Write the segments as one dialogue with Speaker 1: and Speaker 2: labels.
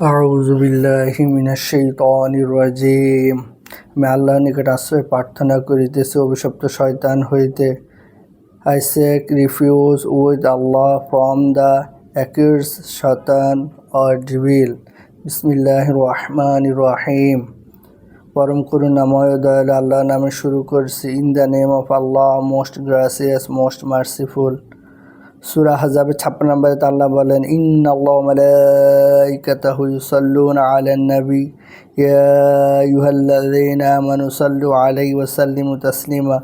Speaker 1: আউযু বিল্লাহি মিনাশ শাইতানির রাজিম। আমি আল্লাহর নিকট আশ্রয় প্রার্থনা করিতেছি অভিশপ্ত শয়তান হইতে। I seek refuge with Allah from the accursed Satan or devil. বিসমিল্লাহির রহমানির রহিম। পরম করুণাময় দয়ালু আল্লাহর নামে শুরু করছি। In the name of Allah, most gracious, most merciful. সূরা আহজাবের 56 নম্বরে আল্লাহ বলেন, ইন্নাল্লাহা ওয়া মালাইকাতাহু ইউসাল্লুনা আলান নবী ইয়া আইয়ুহাল্লাযীনা আমানু সাল্লু আলাইহি ওয়া সাল্লিমু তাসলিমা।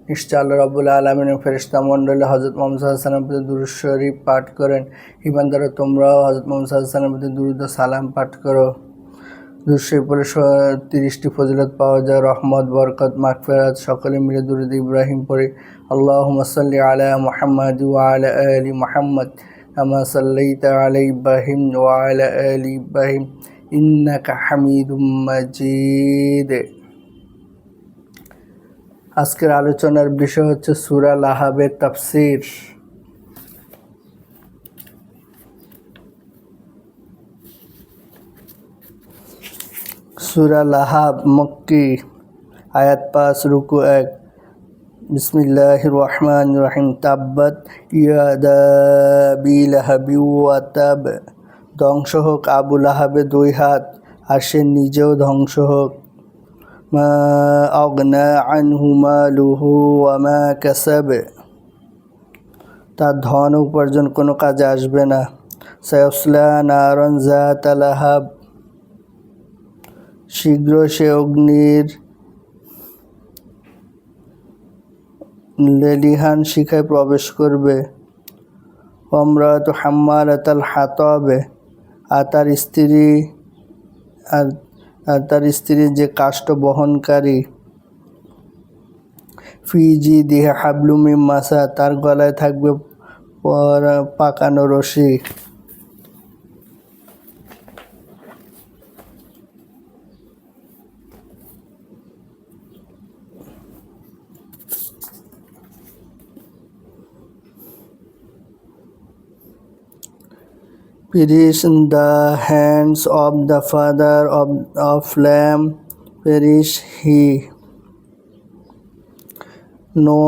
Speaker 1: নিশ্চয় আল্লাহ রাব্বুল আলামিনের ফেরেশতা মণ্ডলী হযরত মুহাম্মদ সাল্লাল্লাহু আলাইহি ওয়াসাল্লামের প্রতি দুরূদ শরীফ পাঠ করেন। ঈমানদাররা তোমরাও হযরত মুহাম্মদ সাল্লাল্লাহু আলাইহি ওয়াসাল্লামের প্রতি দুরূদ ও সালাম পাঠ করো। দুরূদ শরীফ পড়ে 30টি ফজিলত পাওয়া যায়, রহমত, বরকত, মাগফিরাত। সকলে মিলে দুরূদ ইব্রাহিম পড়ি। আল্লাহুম্মা সাল্লি আলা মুহাম্মাদ ওয়া আলা আলি মুহাম্মাদ কামা সাল্লাইতা আলা ইব্রাহিম ওয়া আলা আলি ইব্রাহিম ইন্নাকা হামিদুম মাজিদ। আজকের আলোচনার বিষয় হচ্ছে সূরা লাহাবের তাফসীর। সূরা লাহাব মক্কি, আয়াত 5, রুকু 1। বিসমিল্লাহির রহমানির রহিম। তাব্বাত ইয়াদা আবি লাহাবি ওয়া তাব। ধ্বংস হোক আবু লাহাবের 2 হাত, আর সে নিজেও ধ্বংস হোক। মা আগনা আনহু মালুহু ওয়া মা কাসাব। তার ধন উপার্জন কোনো কাজে আসবে না। সায়াসলা নারান যাতা লাহাব। শীঘ্র সে অগ্নির লেলিহান শিখায় প্রবেশ করবে। ওয়ামরাতু হাম্মালাতাল হাতাব। আর তার স্ত্রী যে কাষ্ঠ বহনকারী। ফি জিদিহা হাবলুম মিন মাসাদ। তার গলায় থাকবে পাকানো রশি। Perish the hands of the father of flame, perish he. No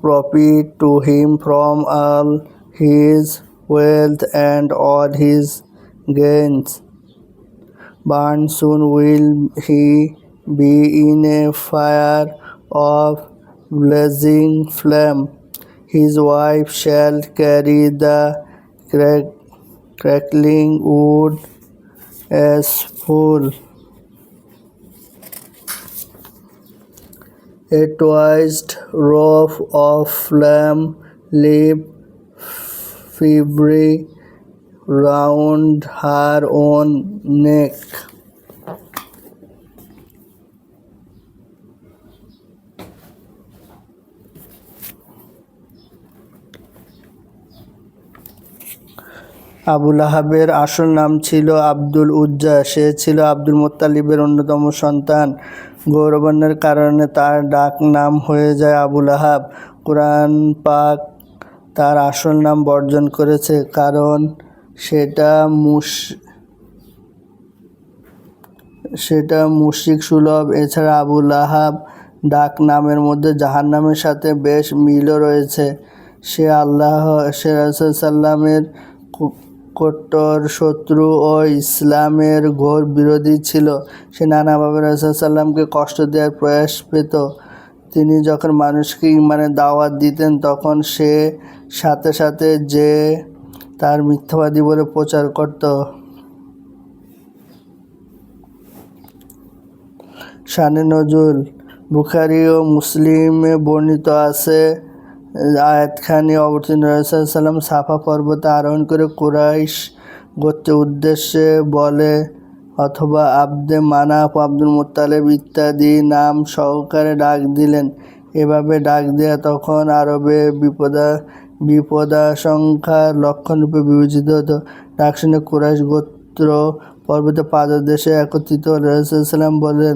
Speaker 1: profit to him from all his wealth and all his gains. Burned soon will he be in a fire of blazing flame. His wife shall carry the crackling wood as fuel. A twisted rope of flame leaped feebly round her own neck. Abu লাহাবের আসল নাম ছিল আব্দুল উজ্জা। সে ছিল আব্দুল মুত্তালিবের অন্যতম সন্তান। গৌরবান্বের কারণে তার ডাক নাম হয়ে যায় আবু লাহাব। কুরআন পাক তার আসল নাম বর্জন করেছে, কারণ সেটা মুশরিক সুলভ। এছাড়া আবু লাহাব ডাক নামের মধ্যে জাহান্নামের সাথে বেশ মিলও রয়েছে। সে রাসূল সাল্লামের কট্টর শত্রু ও ইসলামের ঘোর বিরোধী ছিল। সে নানাভাবে রাসূল সাল্লামকে কষ্ট দেওয়ার প্রয়াস পেত। তিনি যখন মানুষকে ঈমানের দাওয়াত দিতেন, তখন সে সাথে সাথে যে তার মিথ্যাবাদী বলে প্রচার করত। শানে নজুল। বুখারী ও মুসলিমে বর্ণিত আছে, আয়াতখানি অবতীর্ণ রাসূল সাল্লাম সাফা পর্বতে আরোহণ করে কুরাইশ গোত্রের উদ্দেশ্যে বলে অথবা আব্দে মানাফ, আব্দুল মুত্তালিব ইত্যাদি নাম সহকারে ডাক দিলেন। এভাবে ডাক দেয়া তখন আরবে বিপদাশঙ্কার লক্ষণরূপে বিবেচিত হতো। ডাক শুনে কুরাইশ গোত্র পর্বতের পাদদেশে একত্রিত হল। রাসূল সাল্লাম বললেন,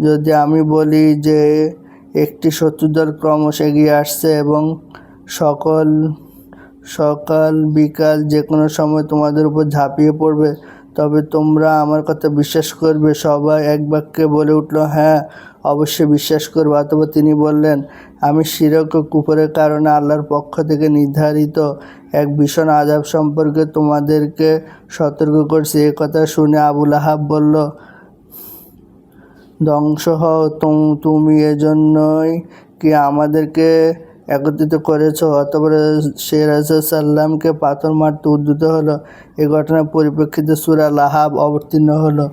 Speaker 1: যদি আমি বলি যে একটি শত্রুদল ক্রমশ এগিয়ে আসছে এবং সকাল বিকাল যে কোনো সময় তোমাদের উপর ঝাঁপিয়ে পড়বে, তবে তোমরা আমার কথা বিশ্বাস করবে? সবাই এক বাক্যে বলে উঠল, হ্যাঁ, অবশ্যই বিশ্বাস করব। অতঃপর তিনি বললেন, আমি শিরক ও কুফরের কারণে আল্লাহর পক্ষ থেকে নির্ধারিত এক ভীষণ আযাব সম্পর্কে তোমাদেরকে সতর্ক করছি। এ কথা শুনে আবু লাহাব বলল, ধ্বংস হও, তুমি এজন্যই কি আমাদেরকে একত্রিত করেছ? অতঃপর সে রাসূল সাল্লামকে পাথর মারতে উদ্যত হলো। এই ঘটনার পরিপ্রেক্ষিতে সূরা লাহাব অবতীর্ণ হলো।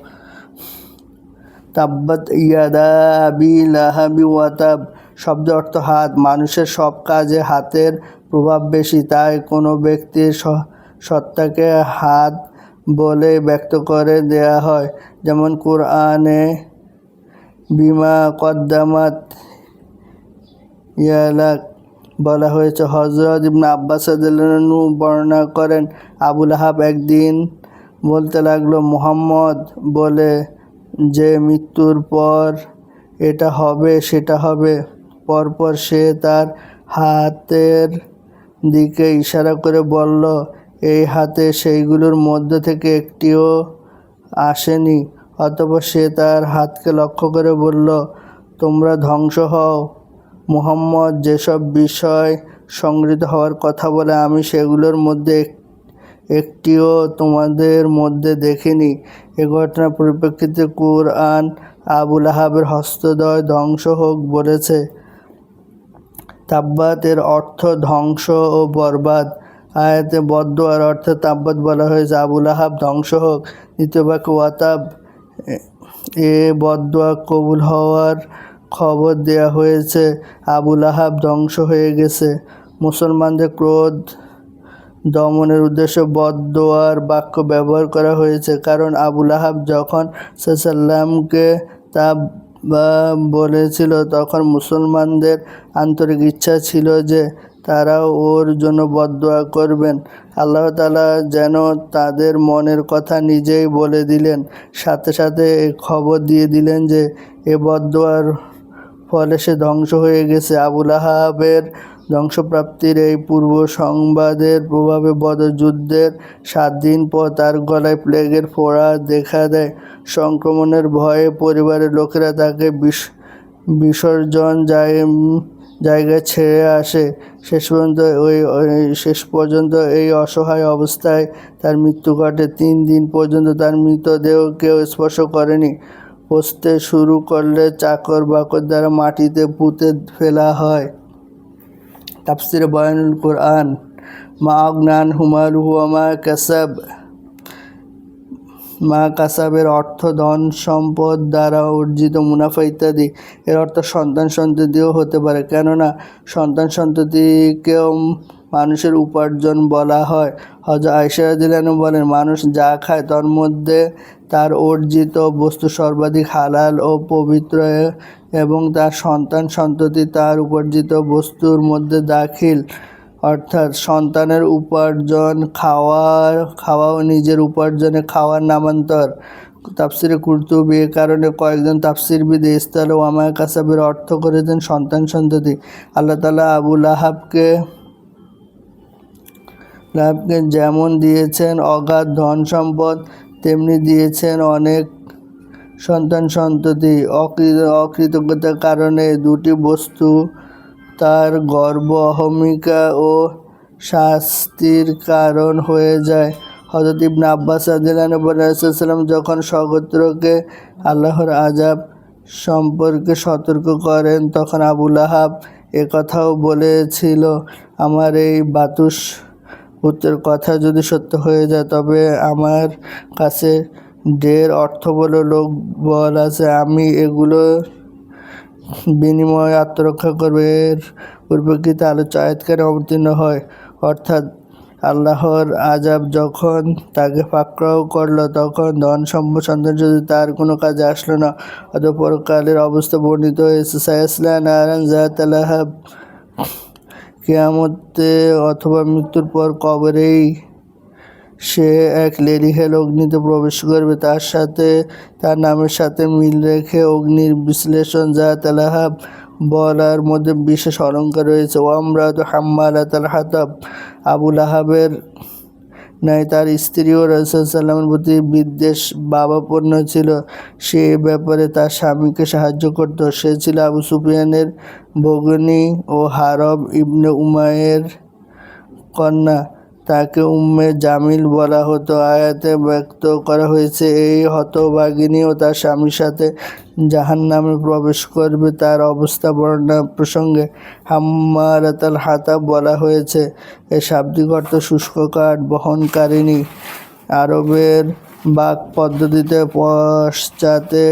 Speaker 1: তাব্বাত ইয়াদা আবি লাহাবি ওয়া তাব শব্দের অর্থ হাত। মানুষের সব কাজে হাতের প্রভাব বেশি, তাই কোনো ব্যক্তির সত্তাকে হাত বলে ব্যক্ত করে দেয়া হয়। যেমন কোরআনে বিমা কদ্দামাত ইয়ালাক বলা হয়েছে। হযরত ইবনে আব্বাস রাদিয়াল্লাহু আনহু বর্ণনা করেন, আবু লাহাব একদিন বলতে লাগলো, মুহাম্মদ বলে যে মৃত্যুর পর এটা হবে সেটা হবে। পরপর সে তার হাতের দিকে ইশারা করে বলল, এই হাতে সেইগুলোর মধ্য থেকে একটিও আসেনি। অতঃপর সে তার হাতকে লক্ষ্য করে বলল, তোমরা ধ্বংস হও। মুহাম্মদ যেসব বিষয় সংগৃহীত হওয়ার কথা বলে আমি সেগুলোর মধ্যে একটিও তোমাদের মধ্যে দেখিনি। এ ঘটনার পরিপ্রেক্ষিতে কুরআন আবু লাহাবের হস্তদ্বয় ধ্বংস হোক বলেছে। তাব্বাত এর অর্থ ধ্বংস ও বরবাদ। আয়াতে বদদুয়ার অর্থে তাব্বাত বলা হয়েছে, আবু লাহাব ধ্বংস হোক। দ্বিতীয় বাক্য ওয়াতাব এ বদদুয়া কবুল হওয়ার খবর দেয়া হয়েছে, আবু লাহাব ধ্বংস হয়ে গেছে। মুসলমানদের ক্রোধ দমনের উদ্দেশ্যে বদদোয়ার বাক্য ব্যবহার করা হয়েছে, কারণ আবু লাহাব যখন সাল্লামকে তা বলেছিল তখন মুসলমানদের আন্তরিক ইচ্ছা ছিল যে তারাও ওর জন্য বদদোয়া করবেন। আল্লাহ তাআলা যেন তাদের মনের কথা নিজেই বলে দিলেন, সাথে সাথে খবর দিয়ে দিলেন যে এ বদদোয়ার ফলে সে ধ্বংস হয়ে গেছে। আবু লাহাবের ধ্বংসপ্রাপ্তির এই পূর্ব সংবাদের প্রভাবে বদর যুদ্ধের 7 দিন পর তার গলায় প্লেগের ফোঁড়া দেখা দেয়। সংক্রমণের ভয়ে পরিবারের লোকেরা তাকে বিসর্জন জায়গায় ছেড়ে আসে। শেষ পর্যন্ত এই অসহায় অবস্থায় তার মৃত্যু ঘটে। 3 দিন পর্যন্ত তার মৃতদেহ কেউ স্পর্শ করেনি। পচতে শুরু করলে চাকর বাকর দ্বারা মাটিতে পুঁতে ফেলা হয়। তাফসিরে বয়ানুল কুরআন মা আগনা আনহু মালুহু ওয়া মা কাসাব। মা কাসাবের অর্থ ধন সম্পদ দ্বারা অর্জিত মুনাফা ইত্যাদি। এর অর্থ সন্তান সন্ততিও হতে পারে, কেননা সন্তান সন্ততিকেও মানুষের উপার্জন বলা হয়। হযরত আয়েশা রাদিয়াল্লাহু আনহা বলেন, মানুষ যা খায় তার মধ্যে তার অর্জিত বস্তু সর্বাধিক হালাল ও পবিত্র এবং তার সন্তান সন্ততি তার উপার্জিত বস্তুর মধ্যে দাখিল। অর্থাৎ সন্তানের উপার্জন খাওয়া ও নিজের উপার্জনে খাওয়ার নামান্তর। তাফসিরে কুরতুবী এ কারণে কয়েকজন তাফসিরবিদ ইস্তালা ওয়া মা কাসাবের অর্থ করেছেন সন্তান সন্ততি। আল্লাহ তাআলা আবু লাহাবকে যেমন দিয়েছেন অগাধ ধন সম্পদ, তেমনি দিয়েছেন অনেক সন্তান সন্ততি। অকৃতজ্ঞতার কারণে দুটি বস্তু তার গর্ব, অহমিকা ও শাস্তির কারণ হয়ে যায়। হযরত ইবনে আব্বাস রাদিয়াল্লাহু আনহু বলেন, রাসূল সাল্লাল্লাহু যখন সগোত্রকে আল্লাহর আযাব সম্পর্কে সতর্ক করেন তখন আবু লাহাব একথাও বলেছিল, আমার এই বাতুস পুত্রের কথা যদি সত্য হয়ে যায় তবে আমার কাছে 1.5 অর্থবল লোকবল আছে, আমি এগুলো বিনিময়ে আত্মরক্ষা করবে। এর পরিপ্রেক্ষিতে আলোচ্য আয়াতকারে অবতীর্ণ হয়, অর্থাৎ আল্লাহর আযাব যখন তাকে পাকড়াও করলো তখন ধন সম্পদ সন্তান যদি তার কোনো কাজে আসলো না। অতঃপর পরকালের অবস্থা বর্ণিত হয়েছে, সায়াসলা নারান যাতা লাহাব। কিয়ামতে অথবা মৃত্যুর পর কবরেই সে এক লেলিহান অগ্নিতে প্রবেশ করবে। তার নামের সাথে মিল রেখে অগ্নির বিশ্লেষণ যাতা লাহাব বলার মধ্যে বিশেষ অলঙ্কার রয়েছে। ওয়ামরাতু হাম্মালাতাল হাতাব। আবু লাহাবের নাই তার স্ত্রীও রাসূল সাল্লামের প্রতি বিদ্বেষ ভাবাপন্ন ছিল। সে ব্যাপারে তার স্বামীকে সাহায্য করত। সে ছিল আবু সুফিয়ানের ভগিনী ও হারব ইবনে উমাইয়ের কন্যা। তাকে উম্মে জামিল বলা হতো। আয়াতে ব্যক্ত করা হয়েছে এই হতভাগিনী ও তার স্বামীর সাথে জাহান্নামে প্রবেশ করবে। তার অবস্থা বর্ণনা প্রসঙ্গে হাম্মালাতাল হাতাব বলা হয়েছে। এর শাব্দিক অর্থ শুষ্ক কাঠ বহনকারিণী। আরবের বাক পদ্ধতিতে পশ্চাতে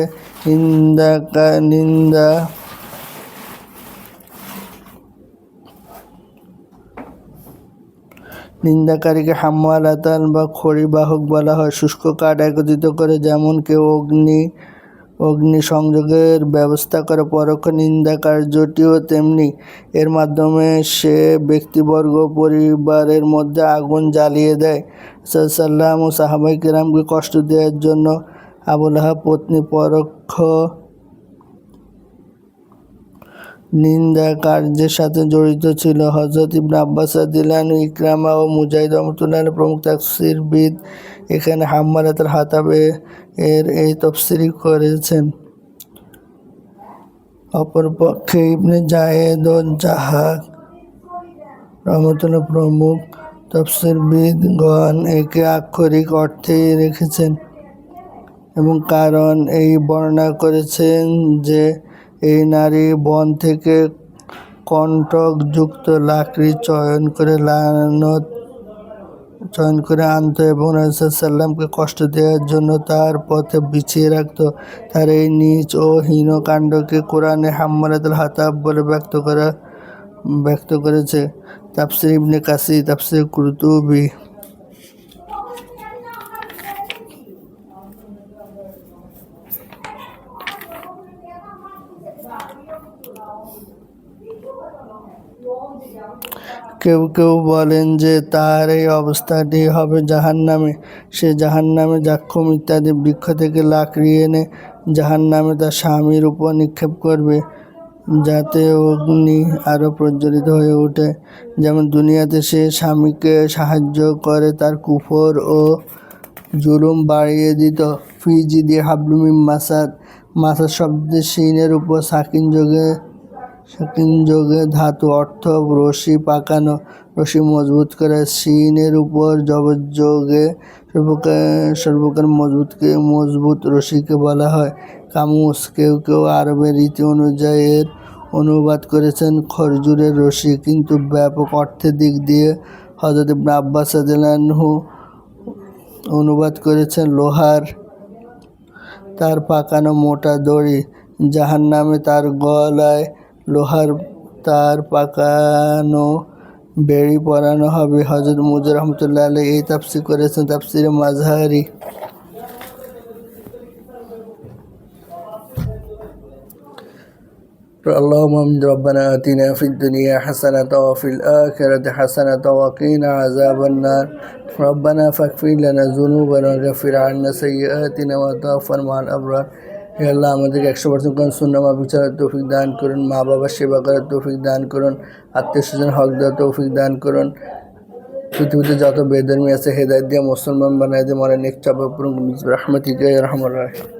Speaker 1: নিন্দাকারীকে হাম্মালাতান বা খড়িবাহক বলা হয়। শুষ্ক কাঠ একত্রিত করে যেমন কেউ অগ্নি সংযোগের ব্যবস্থা করে, পরোক্ষ নিন্দা কার্যটিও তেমনি। এর মাধ্যমে সে ব্যক্তিবর্গ পরিবারের মধ্যে আগুন জ্বালিয়ে দেয়। সাল্লাম ও সাহাবায়ে কেরামকে কষ্ট দেওয়ার জন্য আবু লাহাব পত্নী পরোক্ষ নিন্দা কার্যের সাথে জড়িত ছিল। হযরত ইবনে আব্বাস রাদিয়াল্লাহু আনহু, ইকরামা ও মুজাহিদ রাহমাতুল্লাহ আলাইহি প্রমুখ তাফসীরবিদ এখানে হাম্মালাতুল হাতাব এর এই তাফসীর করেছেন। অপরপক্ষে ইবনে জায়েদ ও জাহাক রাহমাতুল্লাহ প্রমুখ তাফসীরবিদগণ একে আক্ষরিক অর্থেই রেখেছেন এবং কারণ এই বর্ণনা করেছেন যে এই নারী বন থেকে কণ্টকযুক্ত লাকড়ি চয়ন করে আনত এবং রাসূল সাল্লামকে কষ্ট দেওয়ার জন্য তার পথে বিছিয়ে রাখত। তার এই নীচ ও হীন কাণ্ডকে কোরআনে হাম্মালাতুল হাতাব বলে ব্যক্ত করেছে তাফসীর ইবনে কাসির, তাফসীর কুরতুবী। কেউ কেউ বলেন যে তার এই অবস্থাটি হবে জাহান্নামে। সে জাহান্নামে জাক্কুম ইত্যাদি বৃক্ষ থেকে লাকড়ি এনে জাহান্নামে তার স্বামীর উপর নিক্ষেপ করবে, যাতে অগ্নি আরও প্রজ্বলিত হয়ে ওঠে। যেমন দুনিয়াতে সে স্বামীকে সাহায্য করে তার কুফর ও জুলুম বাড়িয়ে দিত। ফি জিদি হাবলুম মিন মাসাদ, মাসাদ শব্দের শিনের উপর সাকিন যোগে ধাতু, অর্থ রশি পাকানো, রশি মজবুত করা। শিনের উপর জবর যোগে সর্বপ্রকার মজবুত রশিকে বলা হয় কামুস। কেউ কেউ আরবের রীতি অনুযায়ী এর অনুবাদ করেছেন খরজুরের রশি, কিন্তু ব্যাপক অর্থের দিক দিয়ে হযরত ইবনে আব্বাস রাদিয়াল্লাহু আনহু অনুবাদ করেছেন লোহার তার পাকানো মোটা দড়ি। জাহান্নামে তার গলায় লোহার তার পাকানো বেড়ি পরানো হবে। হযরত মুজাহিদ রাহমাতুল্লাহ আলাইহি এই তাফসীর করেছেন তাফসীরে মাযহারি। আল্লাহুম্মা রাব্বানা আতিনা ফিদ দুনিয়া হাসানাতাও ওয়া ফিল আখিরাতি হাসানাতাও ওয়া কিনা আযাবান নার। রব্বানা ফাগফির লানা যুনুবানা ওয়া গাফির আন্না সাইয়্যাতিনা ওয়া তাওয়াফানা মা'আল আবরার। হে আল্লাহ, আমাদেরকে 100% কোরআন সুন্নাহ মাফিক চলার তৌফিক দান করুন, মা বাবার সেবা করার তৌফিক দান করুন, আত্মীয় স্বজন হক দেওয়ার তৌফিক দান করুন। পৃথিবীতে যত বেধর্মী আছে হেদায়েত দিয়ে মুসলমান বানায় দিয়ে মনে নেক চাপা পূরণ রাহমাতিকা ইয়া আরহামার রাহিমিন।